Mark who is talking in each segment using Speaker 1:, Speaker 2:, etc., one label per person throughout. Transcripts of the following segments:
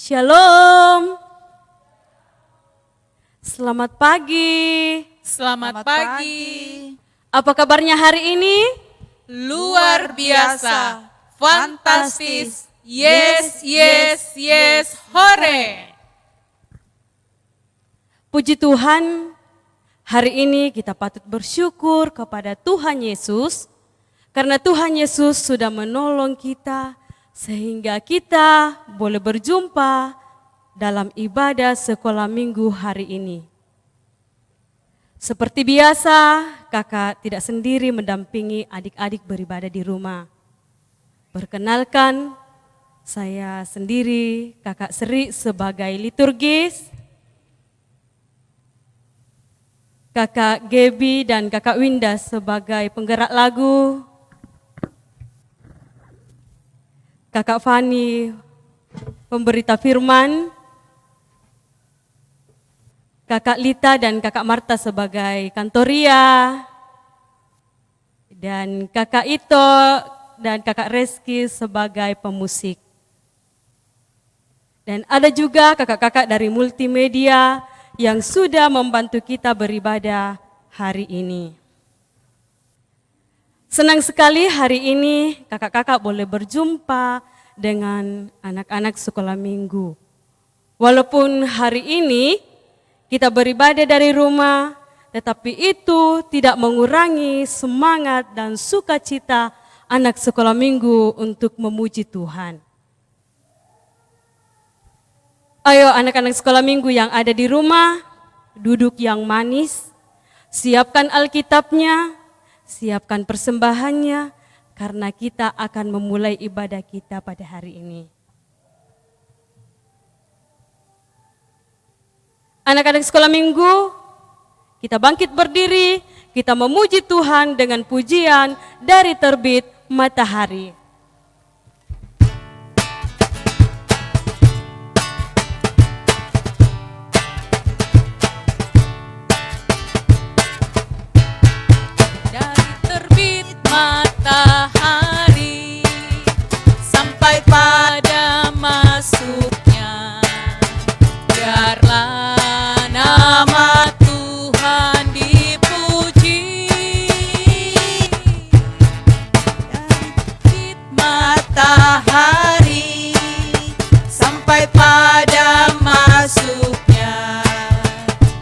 Speaker 1: Shalom. Selamat pagi.
Speaker 2: Selamat pagi.
Speaker 1: Apa kabarnya hari ini?
Speaker 2: Luar biasa. Fantastis. Yes, yes, yes. Hore.
Speaker 1: Puji Tuhan, hari ini kita patut bersyukur kepada Tuhan Yesus karena Tuhan Yesus sudah menolong kita sehingga kita boleh berjumpa dalam ibadah sekolah minggu hari ini. Seperti biasa, kakak tidak sendiri mendampingi adik-adik beribadah di rumah. Perkenalkan, saya sendiri, kakak Sri sebagai liturgis, kakak Gebi dan kakak Winda sebagai penggerak lagu, kakak Fani pemberita firman, kakak Lita dan kakak Marta sebagai kantoria, dan kakak Ito dan kakak Reski sebagai pemusik. Dan ada juga kakak-kakak dari multimedia yang sudah membantu kita beribadah hari ini. Senang sekali hari ini kakak-kakak boleh berjumpa dengan anak-anak sekolah minggu. Walaupun hari ini kita beribadah dari rumah, tetapi itu tidak mengurangi semangat dan sukacita anak sekolah minggu untuk memuji Tuhan. Ayo anak-anak sekolah minggu yang ada di rumah, duduk yang manis, siapkan Alkitabnya, siapkan persembahannya, karena kita akan memulai ibadah kita pada hari ini. Anak-anak sekolah minggu, kita bangkit berdiri, kita memuji Tuhan dengan pujian dari terbit matahari.
Speaker 2: Dari terbit matahari sampai pada masuknya, biarlah nama Tuhan dipuji. Dari terbit matahari sampai pada masuknya,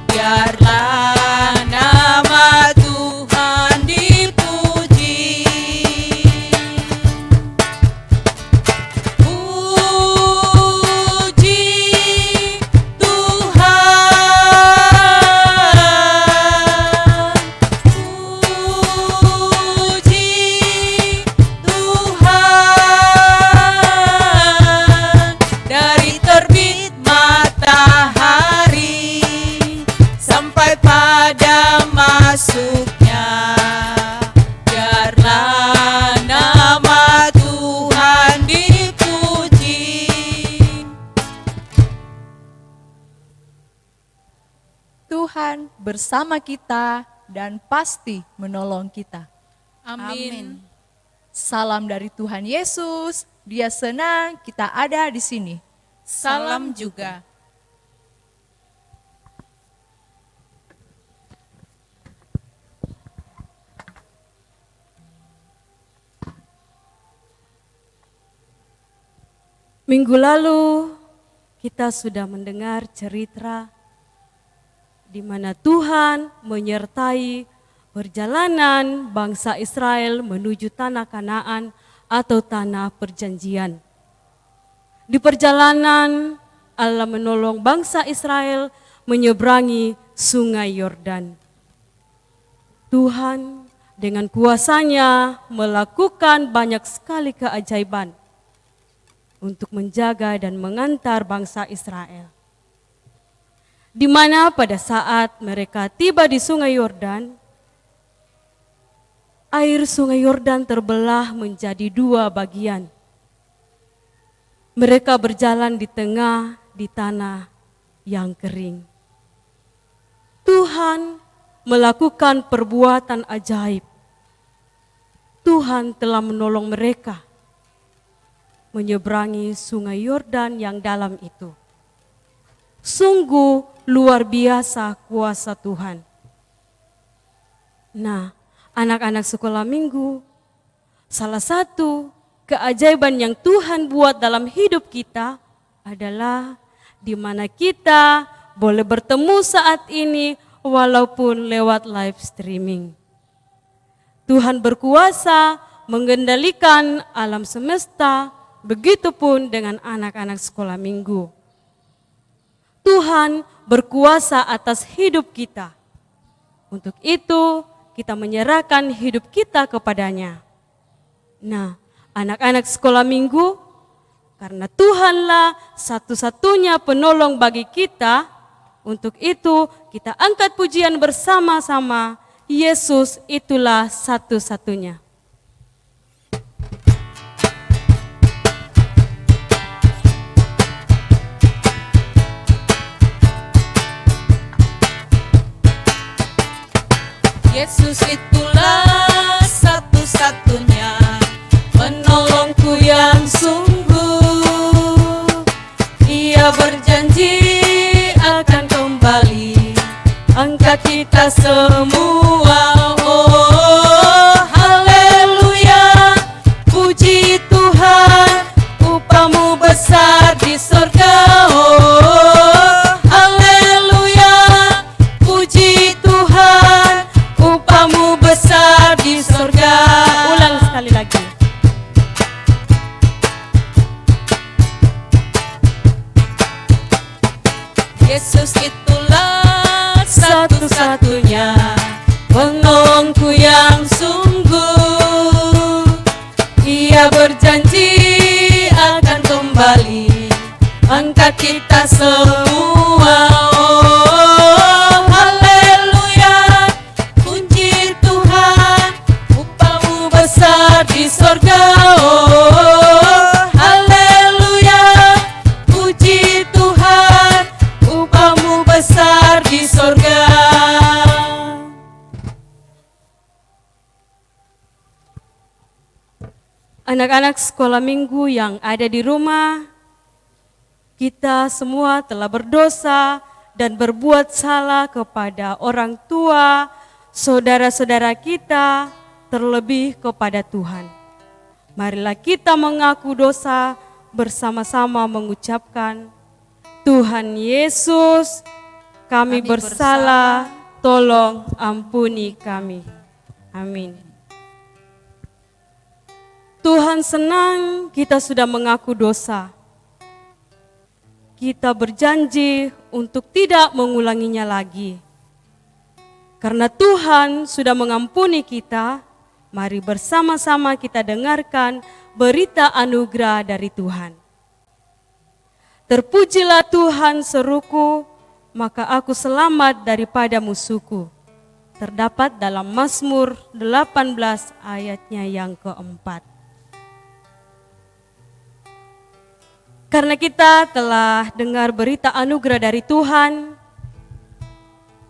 Speaker 2: biarlah nama Tuhan dipuji. Puji Tuhan, puji Tuhan. Dari terbit matahari sampai pada masuknya, biarlah nama Tuhan dipuji.
Speaker 3: Tuhan bersama kita dan pasti menolong kita.
Speaker 2: Amin.
Speaker 3: Salam dari Tuhan Yesus, Dia senang kita ada di sini.
Speaker 2: Salam juga.
Speaker 1: Minggu lalu kita sudah mendengar cerita di mana Tuhan menyertai perjalanan bangsa Israel menuju tanah Kanaan atau tanah perjanjian. Di perjalanan Allah menolong bangsa Israel menyeberangi sungai Yordan. Tuhan dengan kuasa-Nya melakukan banyak sekali keajaiban untuk menjaga dan mengantar bangsa Israel. Di mana pada saat mereka tiba di sungai Yordan, air sungai Yordan terbelah menjadi dua bagian. Mereka berjalan di tengah di tanah yang kering. Tuhan melakukan perbuatan ajaib. Tuhan telah menolong mereka. menyeberangi sungai Yordan yang dalam itu. Sungguh luar biasa kuasa Tuhan. Nah, anak-anak sekolah minggu, salah satu keajaiban yang Tuhan buat dalam hidup kita adalah di mana kita boleh bertemu saat ini walaupun lewat live streaming. Tuhan berkuasa mengendalikan alam semesta, begitupun dengan anak-anak sekolah minggu. Tuhan berkuasa atas hidup kita. Untuk itu, kita menyerahkan hidup kita kepadanya. Nah, anak-anak sekolah minggu, karena Tuhanlah satu-satunya penolong bagi kita, untuk itu kita angkat pujian bersama-sama, Yesus itulah satu-satunya.
Speaker 2: Yesus itulah satu-satunya penolongku yang sungguh. Ia berjanji akan kembali angkat kita semua. Oh, haleluya, puji Tuhan, upahmu besar di surga. Oh, haleluya, puji Tuhan, upahmu besar di surga.
Speaker 1: Ulang sekali lagi.
Speaker 2: Yesus itulah satu-satunya penolongku yang sungguh. Ia berjanji akan kembali angkat kita semua. Oh, haleluya, puji Tuhan, upahmu besar di surga. Oh, haleluya, puji Tuhan, upahmu besar di surga.
Speaker 1: Anak-anak sekolah minggu yang ada di rumah, kita semua telah berdosa dan berbuat salah kepada orang tua, saudara-saudara kita, terlebih kepada Tuhan. Marilah kita mengaku dosa bersama-sama mengucapkan, Tuhan Yesus, kami bersalah, tolong ampuni kami. Amin. Tuhan senang kita sudah mengaku dosa. Kita berjanji untuk tidak mengulanginya lagi. Karena Tuhan sudah mengampuni kita, mari bersama-sama kita dengarkan berita anugerah dari Tuhan. Terpujilah Tuhan seruku, maka aku selamat daripada musuhku. Terdapat dalam Mazmur 18 ayatnya yang keempat. Karena kita telah dengar berita anugerah dari Tuhan,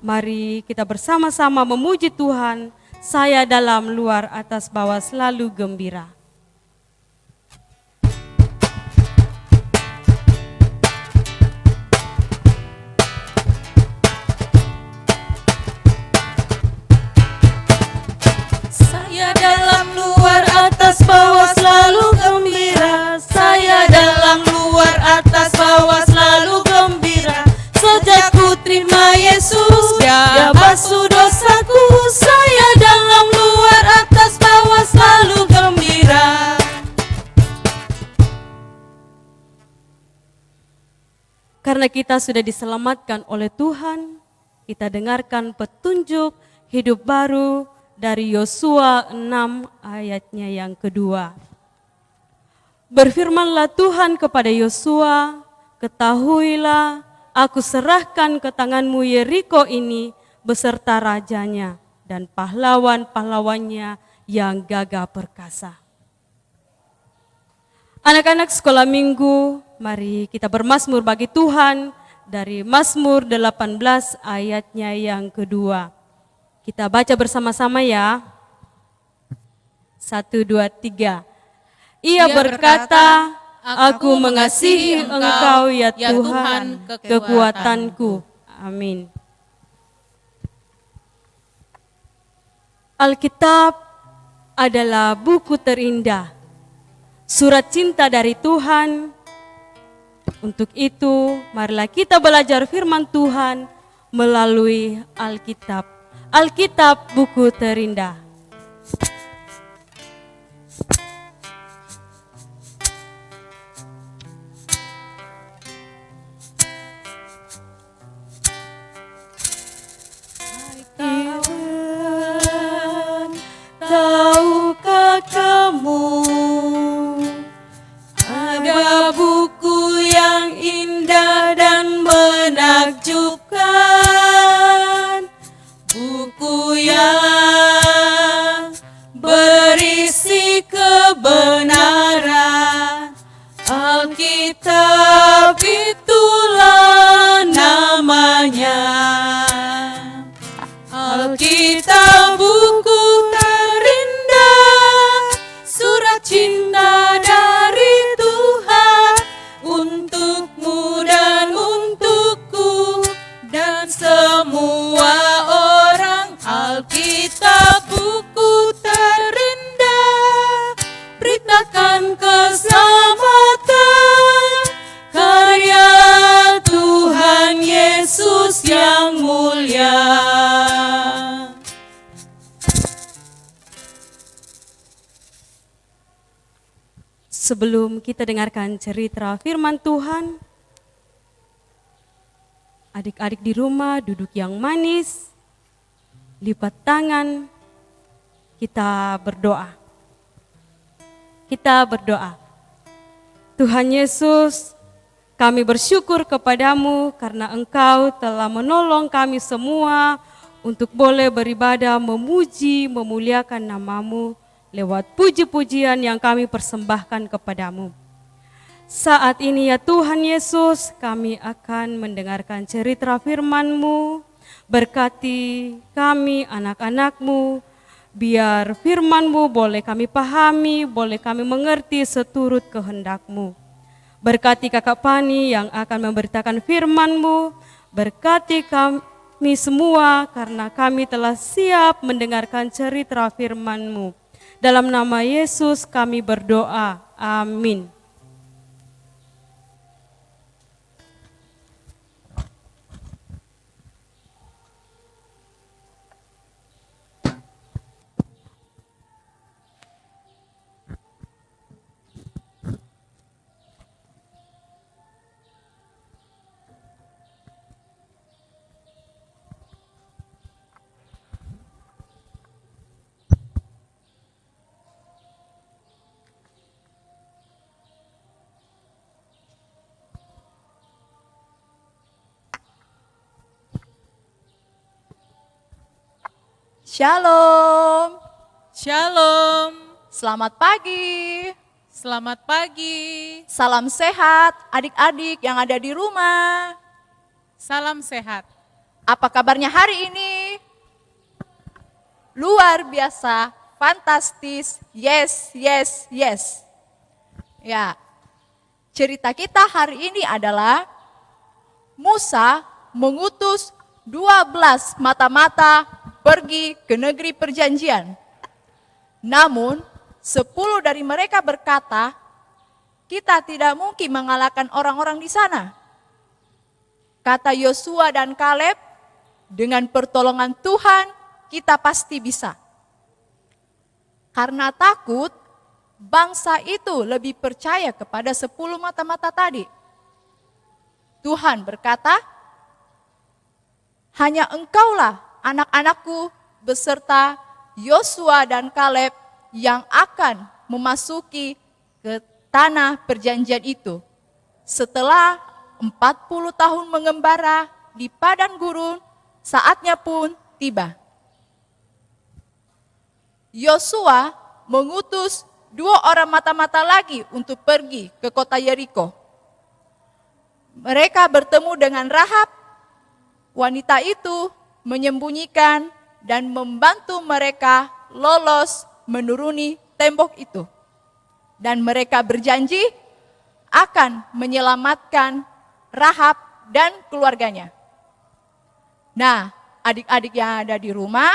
Speaker 1: mari kita bersama-sama memuji Tuhan. Saya dalam, luar, atas, bawah selalu gembira.
Speaker 2: Saya dalam, luar, atas, bawah selalu gembira. Saya dalam, luar, atas, bawah selalu gembira. Sejak ku terima Yesus, Dia basuh dosaku. Saya dalam, luar, atas, bawah selalu gembira.
Speaker 1: Karena kita sudah diselamatkan oleh Tuhan, kita dengarkan petunjuk hidup baru dari Yosua 6 ayatnya yang kedua. Berfirmanlah Tuhan kepada Yosua, ketahuilah aku serahkan ke tanganmu Yeriko ini beserta rajanya dan pahlawan-pahlawannya yang gagah perkasa. Anak-anak sekolah minggu, mari kita bermazmur bagi Tuhan dari Mazmur 18 ayatnya yang kedua. Kita baca bersama-sama ya. 1, 2, 3. Ia berkata, Aku mengasihi Engkau ya Tuhan, kekuatanku. Amin. Alkitab adalah buku terindah, surat cinta dari Tuhan. Untuk itu, marilah kita belajar firman Tuhan melalui Alkitab. Alkitab buku terindah.
Speaker 2: Tahukah kamu ada buku yang indah dan menakjubkan, buku yang berisi kebenaran. Alkitab itulah namanya. Alkitab buku terindah, surat cinta dari Tuhan untukmu dan untukku dan semua orang. Alkitab buku terindah, beritakan keselamatan, karya Tuhan Yesus yang mulia.
Speaker 1: Sebelum kita dengarkan cerita firman Tuhan, adik-adik di rumah duduk yang manis, lipat tangan, kita berdoa. Kita berdoa. Tuhan Yesus, kami bersyukur kepadamu karena Engkau telah menolong kami semua untuk boleh beribadah, memuji, memuliakan nama-Mu lewat puji-pujian yang kami persembahkan kepadamu. Saat ini ya Tuhan Yesus, kami akan mendengarkan cerita firman-Mu. Berkati kami anak-anak-Mu, biar firman-Mu boleh kami pahami, boleh kami mengerti seturut kehendak-Mu. Berkati Kakak Pani yang akan memberitakan firman-Mu, berkati kami semua karena kami telah siap mendengarkan cerita firman-Mu. Dalam nama Yesus kami berdoa, amin.
Speaker 3: Shalom.
Speaker 2: Shalom,
Speaker 3: Selamat pagi.
Speaker 2: selamat pagi,
Speaker 3: Salam sehat adik-adik yang ada di rumah.
Speaker 2: salam sehat.
Speaker 3: Apa kabarnya hari ini? Luar biasa, fantastis. Yes, yes, yes. Ya. Cerita kita hari ini adalah Musa mengutus 12 mata-mata pergi ke negeri perjanjian. Namun 10 dari mereka berkata, kita tidak mungkin mengalahkan orang-orang di sana. Kata Yosua dan Kaleb, dengan pertolongan Tuhan kita pasti bisa. Karena takut, bangsa itu lebih percaya kepada 10 mata-mata tadi. Tuhan berkata, hanya engkaulah anak-anakku beserta Yosua dan Kaleb yang akan memasuki ke tanah perjanjian itu. Setelah 40 tahun mengembara di padang gurun, saatnya pun tiba. Yosua mengutus 2 orang mata-mata lagi untuk pergi ke kota Yeriko. Mereka bertemu dengan Rahab. Wanita itu menyembunyikan dan membantu mereka lolos menuruni tembok itu. Dan mereka berjanji akan menyelamatkan Rahab dan keluarganya. Nah, adik-adik yang ada di rumah,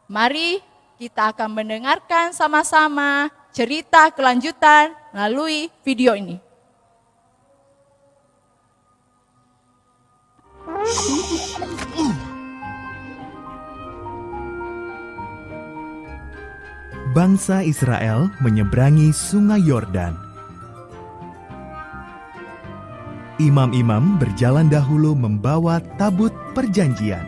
Speaker 3: mari kita akan mendengarkan sama-sama cerita kelanjutan melalui video ini.
Speaker 4: Bangsa Israel menyeberangi Sungai Yordan. Imam-imam berjalan dahulu membawa tabut perjanjian.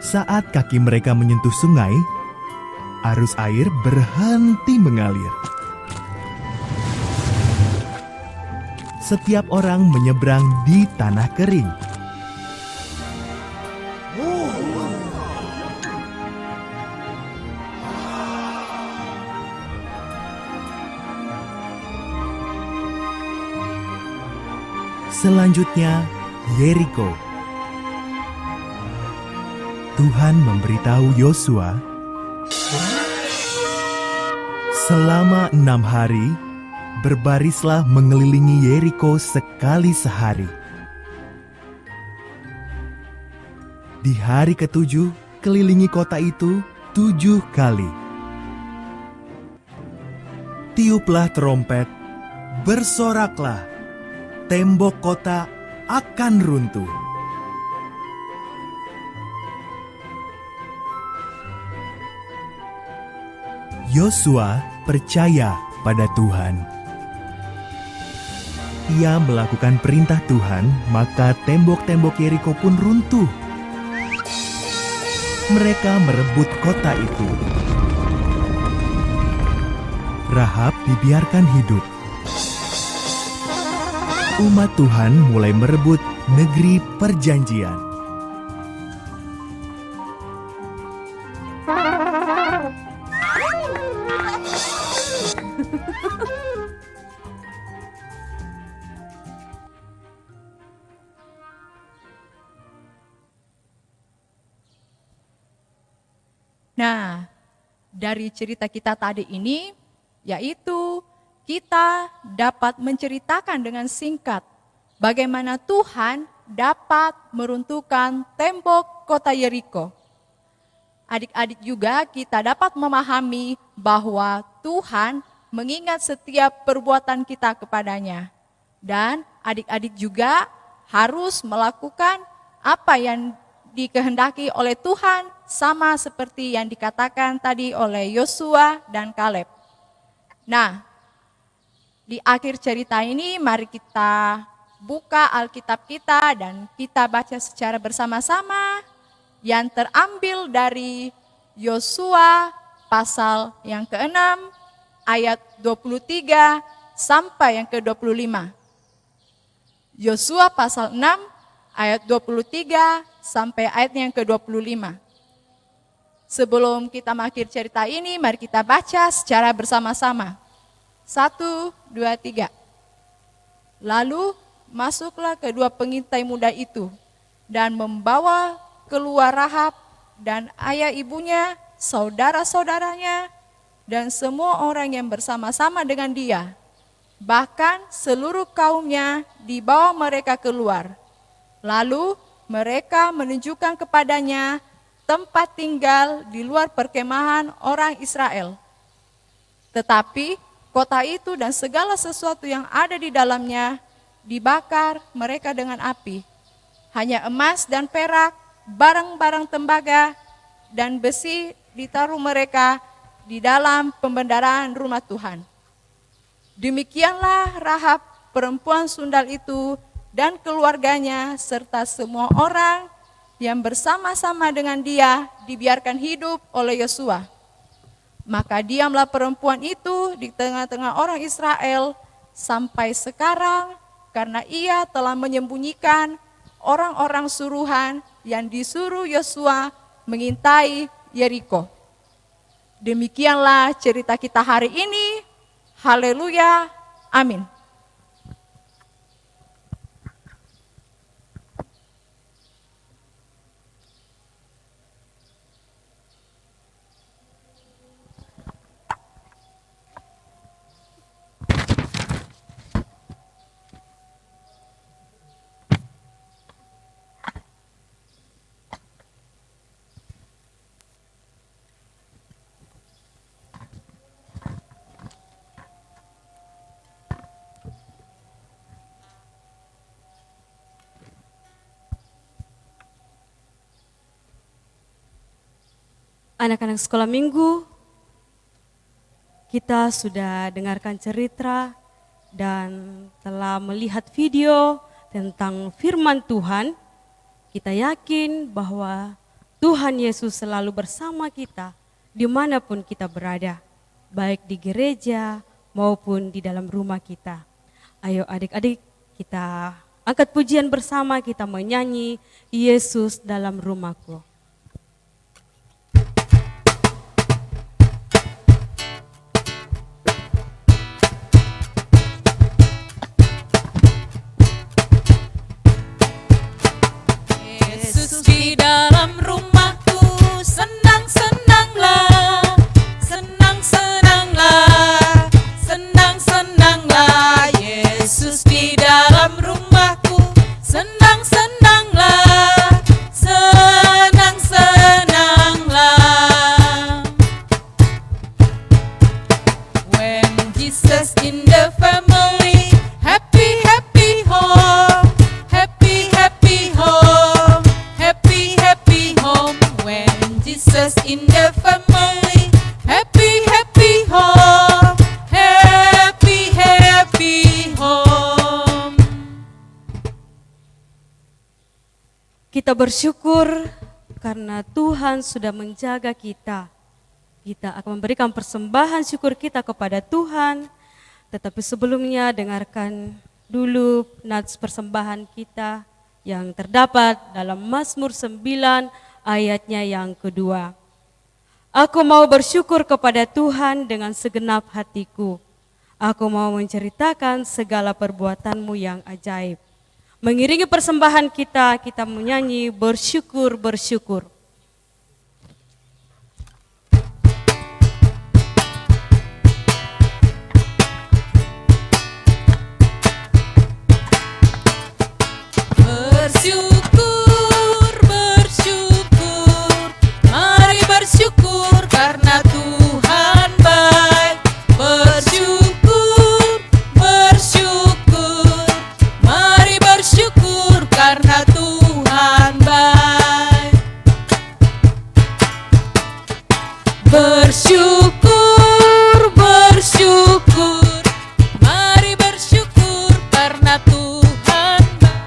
Speaker 4: Saat kaki mereka menyentuh sungai, arus air berhenti mengalir. Setiap orang menyeberang di tanah kering. Selanjutnya, Yeriko. Tuhan memberitahu Yosua, selama 6 hari, berbarislah mengelilingi Yeriko sekali sehari. Di hari ke-7, kelilingi kota itu 7 kali. Tiuplah trompet, bersoraklah, tembok kota akan runtuh. Yosua percaya pada Tuhan. Ia melakukan perintah Tuhan, maka tembok-tembok Yeriko pun runtuh. Mereka merebut kota itu. Rahab dibiarkan hidup. Umat Tuhan mulai merebut negeri perjanjian.
Speaker 3: Nah, dari cerita kita tadi ini, yaitu kita dapat menceritakan dengan singkat bagaimana Tuhan dapat meruntuhkan tembok kota Yeriko. Adik-adik juga kita dapat memahami bahwa Tuhan mengingat setiap perbuatan kita kepadanya. Dan adik-adik juga harus melakukan apa yang dikehendaki oleh Tuhan, sama seperti yang dikatakan tadi oleh Yosua dan Kaleb. Nah, di akhir cerita ini mari kita buka Alkitab kita dan kita baca secara bersama-sama yang terambil dari Yosua pasal yang ke-6 ayat 23 sampai yang ke-25. Yosua pasal 6 ayat 23 sampai ayat yang ke-25. Sebelum kita mengakhiri cerita ini, mari kita baca secara bersama-sama. 1, 2, 3. Lalu masuklah kedua pengintai muda itu dan membawa keluar Rahab dan ayah ibunya, saudara-saudaranya, dan semua orang yang bersama-sama dengan dia. Bahkan seluruh kaumnya dibawa mereka keluar. Lalu mereka menunjukkan kepadanya tempat tinggal di luar perkemahan orang Israel. Tetapi kota itu dan segala sesuatu yang ada di dalamnya dibakar mereka dengan api. Hanya emas dan perak, barang-barang tembaga, dan besi ditaruh mereka di dalam pembendaraan rumah Tuhan. Demikianlah Rahab perempuan sundal itu dan keluarganya serta semua orang yang bersama-sama dengan dia dibiarkan hidup oleh Yosua. Maka diamlah perempuan itu di tengah-tengah orang Israel sampai sekarang karena ia telah menyembunyikan orang-orang suruhan yang disuruh Yosua mengintai Yeriko. Demikianlah cerita kita hari ini. Haleluya. Amin.
Speaker 1: Anak-anak sekolah minggu, kita sudah dengarkan cerita dan telah melihat video tentang firman Tuhan. Kita yakin bahwa Tuhan Yesus selalu bersama kita dimanapun kita berada, baik di gereja maupun di dalam rumah kita. Ayo adik-adik, kita angkat pujian bersama, kita menyanyi Yesus dalam rumahku.
Speaker 2: Yesus di dalam rumahku, senang-senanglah, senang-senanglah, senang-senanglah. Yesus di dalam rumahku, senang-senanglah, senang-senanglah. When Jesus in the family, happy, happy home, happy, happy home, happy, happy home. When Jesus in the family, happy, happy home, happy, happy home.
Speaker 1: Kita bersyukur karena Tuhan sudah menjaga kita. Kita akan memberikan persembahan syukur kita kepada Tuhan. Tetapi sebelumnya dengarkan dulu nats persembahan kita yang terdapat dalam Mazmur 9 ayatnya yang kedua. Aku mau bersyukur kepada Tuhan dengan segenap hatiku. Aku mau menceritakan segala perbuatanmu yang ajaib. Mengiringi persembahan kita, kita menyanyi bersyukur, bersyukur.
Speaker 2: Bersyukur, bersyukur, mari bersyukur karena Tuhan baik. Bersyukur, bersyukur, mari bersyukur karena Tuhan baik. Bersyukur, bersyukur, mari bersyukur karena Tuhan baik.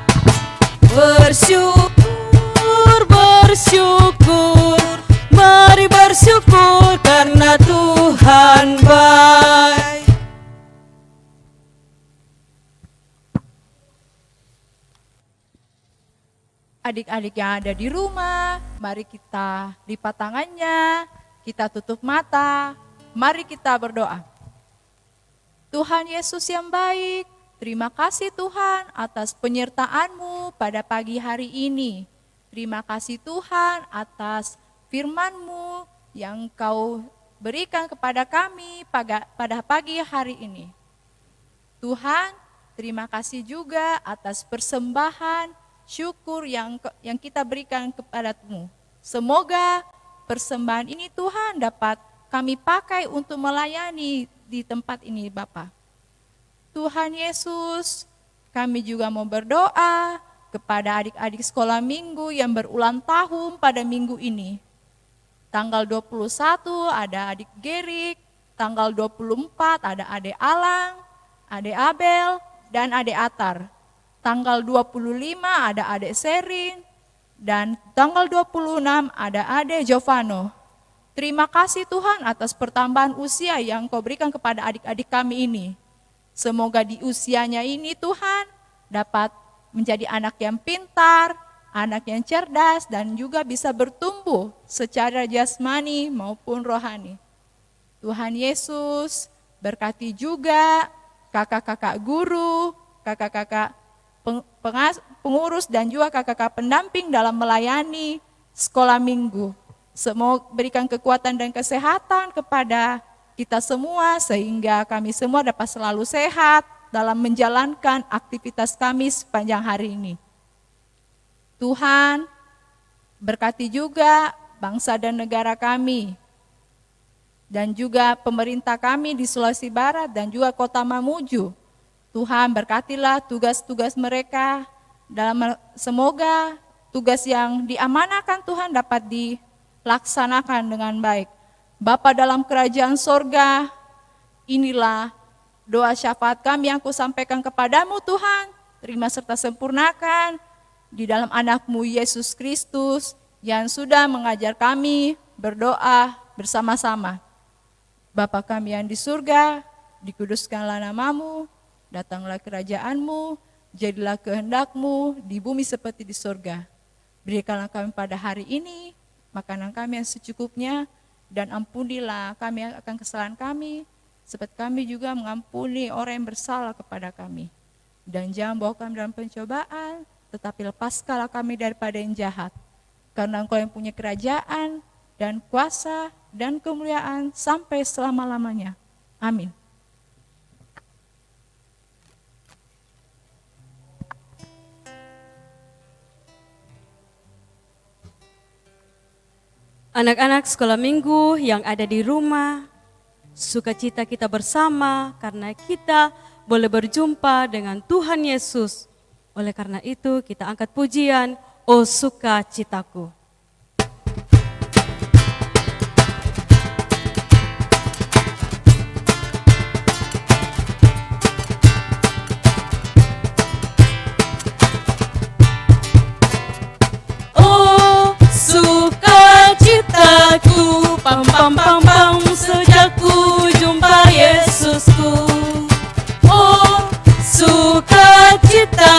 Speaker 2: Bersyukur, bersyukur, mari bersyukur karena Tuhan baik.
Speaker 3: Adik-adik yang ada di rumah, mari kita lipat tangannya, kita tutup mata, mari kita berdoa. Tuhan Yesus yang baik, terima kasih Tuhan atas penyertaan-Mu pada pagi hari ini. Terima kasih Tuhan atas firman-Mu yang Kau berikan kepada kami pada pagi hari ini. Tuhan, terima kasih juga atas persembahan syukur yang kita berikan kepada-Mu. Semoga persembahan ini Tuhan dapat kami pakai untuk melayani di tempat ini Bapa. Tuhan Yesus, kami juga mau berdoa kepada adik-adik sekolah minggu yang berulang tahun pada minggu ini. Tanggal 21 ada adik Gerik, tanggal 24 ada adik Alang, adik Abel, dan adik Atar. Tanggal 25 ada adik Serin, dan tanggal 26 ada adik Jovano. Terima kasih Tuhan atas pertambahan usia yang Kau berikan kepada adik-adik kami ini. Semoga di usianya ini Tuhan dapat menjadi anak yang pintar, anak yang cerdas, dan juga bisa bertumbuh secara jasmani maupun rohani. Tuhan Yesus berkati juga kakak-kakak guru, kakak-kakak pengurus, dan juga kakak-kakak pendamping dalam melayani sekolah minggu. Semoga berikan kekuatan dan kesehatan kepada kita semua sehingga kami semua dapat selalu sehat dalam menjalankan aktivitas kami sepanjang hari ini. Tuhan, berkati juga bangsa dan negara kami, dan juga pemerintah kami di Sulawesi Barat dan juga Kota Mamuju. Tuhan, berkatilah tugas-tugas mereka, semoga tugas yang diamanahkan Tuhan dapat laksanakan dengan baik. Bapa dalam kerajaan sorga, inilah doa syafaat kami yang kusampaikan kepadamu Tuhan. Terima serta sempurnakan di dalam anak-Mu Yesus Kristus yang sudah mengajar kami berdoa bersama-sama. Bapa kami yang di surga, dikuduskanlah nama-Mu, datanglah kerajaan-Mu, jadilah kehendak-Mu di bumi seperti di surga. Berikanlah kami pada hari ini makanan kami yang secukupnya, dan ampunilah kami akan kesalahan kami, seperti kami juga mengampuni orang yang bersalah kepada kami. Dan jangan bawa kami dalam pencobaan, tetapi lepaskanlah kami daripada yang jahat. Karena Engkau yang punya kerajaan, dan kuasa, dan kemuliaan sampai selama-lamanya. Amin.
Speaker 1: Anak-anak sekolah minggu yang ada di rumah, sukacita kita bersama karena kita boleh berjumpa dengan Tuhan Yesus. Oleh karena itu kita angkat pujian, "O sukacitaku."
Speaker 2: Sukacitaku, pam pam pam pam, sejak ku jumpa Yesusku. Oh, sukacitaku,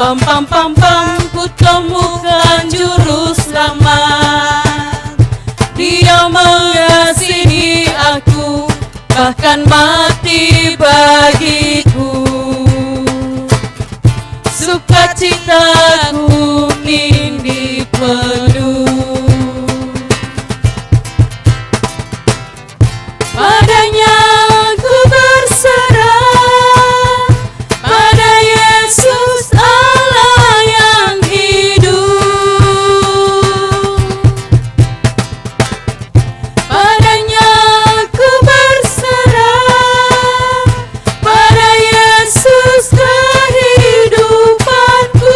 Speaker 2: pam pam pam pam, ku temukan juru selamat. Dia mengasihi aku, bahkan mati bagiku. Sukacitaku ini penuh. Padanya ku berserah, pada Yesus Allah yang hidup. Padanya ku berserah, pada Yesus kehidupanku.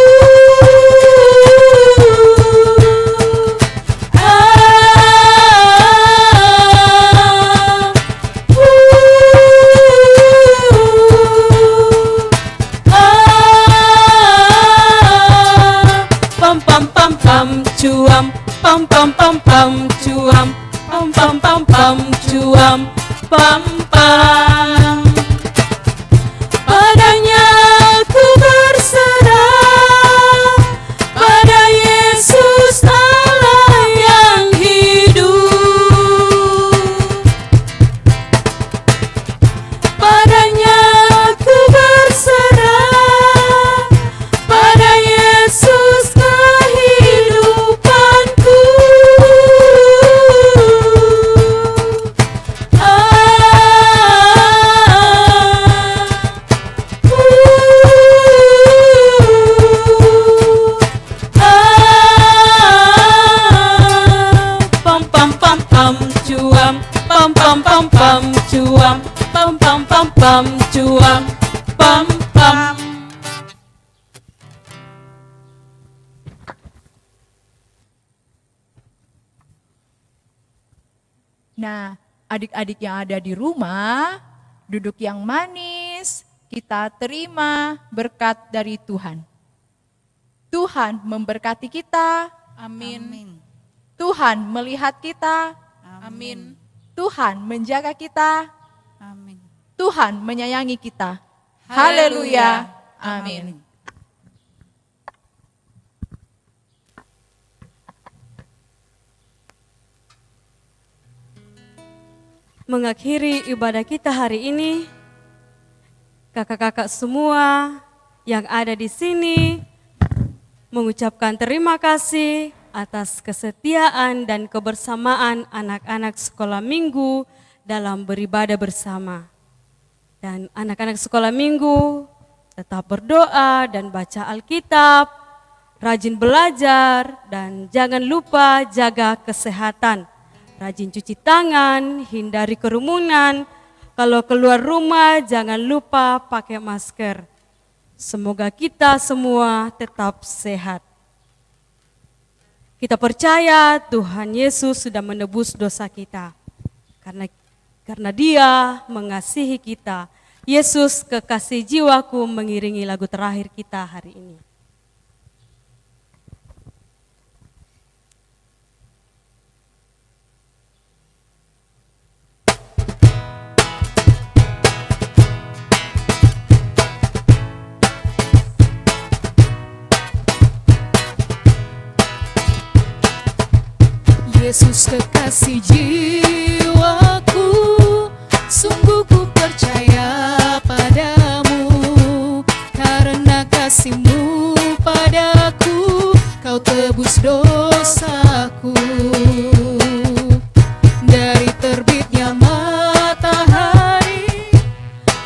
Speaker 2: Cuam, pam pam pam pam, cuam, pam pam pam pam, cuam, pam pam. Padanya ku berserah, pada Yesus Allah yang hidup. Padanya ku berserah, pada Yesus kehidupanku. Pam pam pam pam, cuam, pam pam pam pam, cuam, pam pam pam pam, cuam, pam pam.
Speaker 3: Nah, adik-adik yang ada di rumah, duduk yang manis, kita terima berkat dari Tuhan. Tuhan memberkati kita,
Speaker 2: Amin.
Speaker 3: Tuhan melihat kita,
Speaker 2: Amin.
Speaker 3: Tuhan menjaga kita,
Speaker 2: Amin.
Speaker 3: Tuhan menyayangi kita.
Speaker 2: Haleluya.
Speaker 3: Haleluya. Amin.
Speaker 1: Mengakhiri ibadah kita hari ini, kakak-kakak semua yang ada di sini mengucapkan terima kasih atas kesetiaan dan kebersamaan anak-anak sekolah minggu dalam beribadah bersama. Dan anak-anak sekolah minggu tetap berdoa dan baca Alkitab, rajin belajar, dan jangan lupa jaga kesehatan. Rajin cuci tangan, hindari kerumunan. Kalau keluar rumah jangan lupa pakai masker. Semoga kita semua tetap sehat. Kita percaya Tuhan Yesus sudah menebus dosa kita. Karena Dia mengasihi kita. Yesus kekasih jiwaku mengiringi lagu terakhir kita hari ini.
Speaker 2: Yesus kekasih jiwaku, sungguh ku percaya padamu. Karena kasih-Mu padaku, Kau tebus dosaku. Dari terbitnya matahari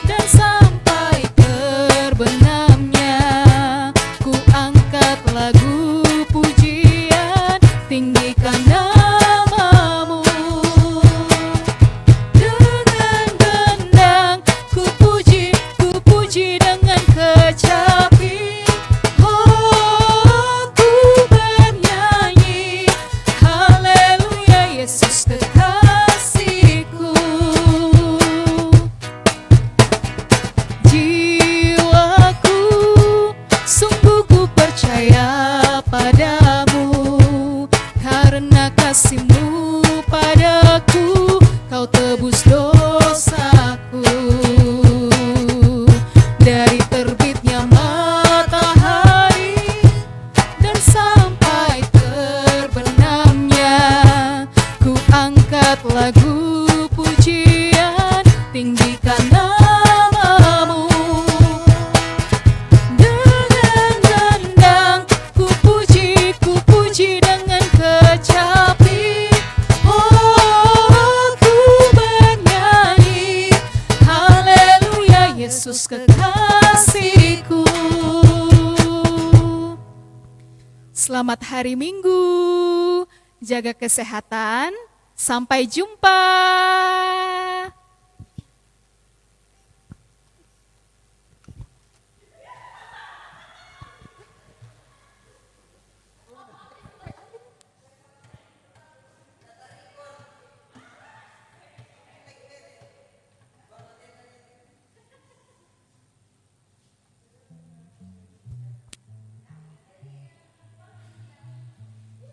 Speaker 2: dan sampai terbenamnya, ku angkat lagu pujian, tinggikan namamu. Dengan gendang ku puji dengan kecapi. Oh, ku bernyanyi, haleluya, Yesus kekasihku. Jiwaku, sungguh ku percaya padamu. Karena kasih-Mu padaku, Kau tebus dosaku. Dari terbitnya matahari dan sampai terbenamnya, ku angkat lagu pujian, tinggikan namamu. Dengan gendang ku puji dengan kecapi. Oh, ku bernyanyi, haleluya, Yesus kekasihku. Selamat hari Minggu, jaga kesehatan, sampai jumpa.